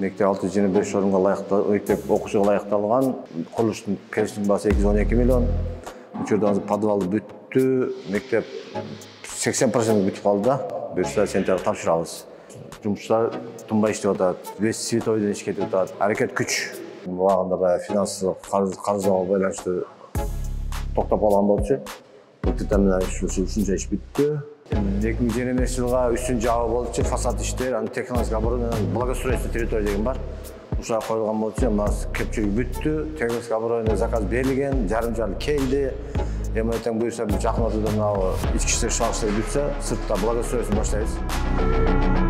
Мектеп 625 орынға лайықты, мектеп оқушыға лайықталған. Құрылыштың келісім басы 212 миллион. Учурда подвалы бүтті, мектеп 80% бүтіп қалды. Бұйырса сентябрь тапшырамыз. Жұмыстар тынбай іштеп жатады, весь светойден іш кетіп жатады. Әрекет күч. Уақытында финансылық қарызға байланысты тоқтап қалған болчу. Мектептен үшінші іш бітті. 2025 жылға үстін жағы болчу, фасад іштер, технологиялық оборудование, благоустройство территория деген бар. Ушуга қойылған болчу, көпчүлүгү бүтті, технологиялық оборудование заказ берилген, жарым келди. Ертең бұйырса жақын ортада ички иштер шалыштары бүтсө, сыртта благоустройство баштайбыз.